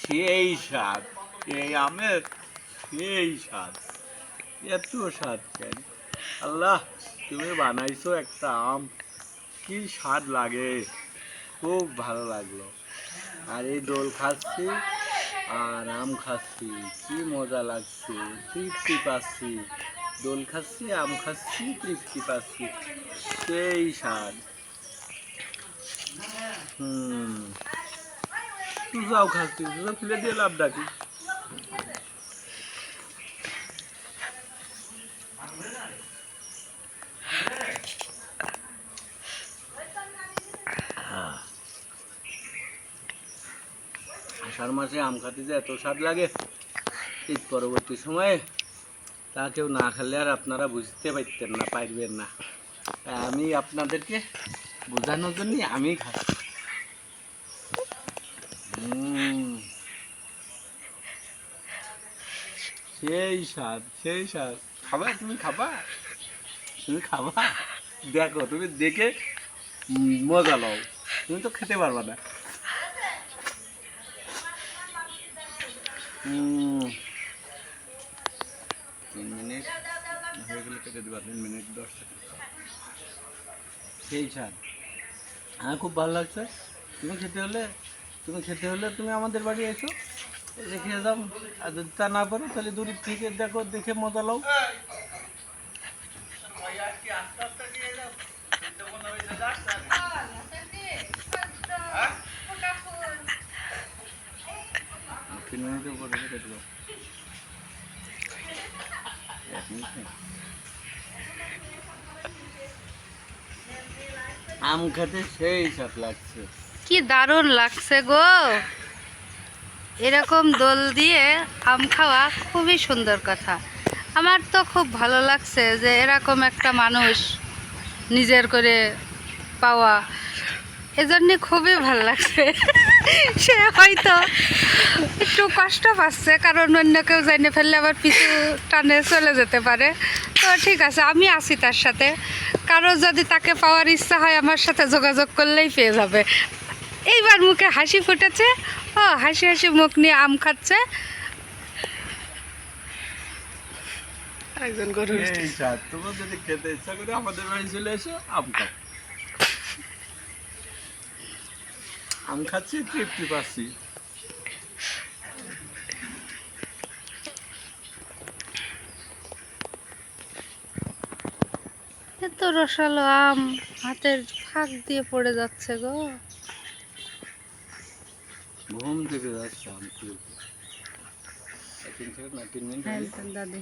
সেই স্বাদ, এই আমের সেই স্বাদ, এত স্বাদ কেন? আল্লাহ, তুমি বানাইছো একটা আম, কি স্বাদ লাগে, খুব ভালো লাগলো। আর এই দোল খাচ্ছি আর আম খাচ্ছি, কি মজা লাগছে, তৃপ্তি পাচ্ছি। দোল খাচ্ছি, আম খাচ্ছি, তৃপ্তি পাচ্ছি, সেই স্বাদ। তুই খাচ্ছি, তুই ফেলে দিয়ে লাভ ডাকি। আষাঢ় মাসে আম খাতে যে এত স্বাদ লাগে, ঈদ পরবর্তী সময়ে তা কেউ না খেলে আর আপনারা বুঝতে পারবেন না। তাই আমি আপনাদেরকে বোঝানোর জন্যই আমি খাচ্ছি। সেই স্বাদ, সেই স্বাদ। খাবা, তুমি খাবা, তুমি খাবা, দেখো, তুমি দেখে মজা লও, তুমি তো খেতে পারবা না। 3 মিনিট হয়ে গেলে কেটে দেবা, 3 মিনিট 10 সেকেন্ড। সেই স্বাদ, হ্যাঁ, খুব ভালো লাগছে। তুমি খেতে হলে তুমি আমাদের বাড়ি এসো, এসে খেয়ে যাও। আর যদি তা না পারো তাহলে দূর থেকে দেখো, দেখে মজা লও। তিন মিনিটের উপরে কেটে দেবো, 1 মিনিট নেই। আম খেতে সেই স্বাদ লাগছে, কি দারুণ লাগছে গো। এরকম দোল দিয়ে আম খাওয়া খুবই সুন্দর কথা। আমার তো খুব ভালো লাগছে যে এরকম একটা মানুষ নিজের করে পাওয়া, এজন্যে খুবই ভালো লাগছে। সে হয়তো একটু কষ্ট পাচ্ছে, কারণ অন্য কেউ জানিয়ে ফেললে আবার পিছু টানে চলে যেতে পারে। তো ঠিক আছে, আমি আছি তার সাথে। কারো যদি তাকে পাওয়ার ইচ্ছা হয় আমার সাথে যোগাযোগ করলেই পেয়ে যাবে। এইবার মুখে হাসি ফুটেছে, ও হাসি হাসি মুখ নিয়ে আম খাচ্ছে। একজন গরু, এই স্বাদ। তোমার যদি খেতে ইচ্ছা করে আমাদের বাড়ি চলে এসো, আম খাও। আম খাচ্ছি, তৃপ্তি পাচ্ছি। এত রসালো আম হাতের ফাঁক দিয়ে পড়ে যাচ্ছে গো। ঘুম থেকে যাচ্ছে আম খেয়ে। 3 সেকেন্ড না, 3 মিনিট। দাদি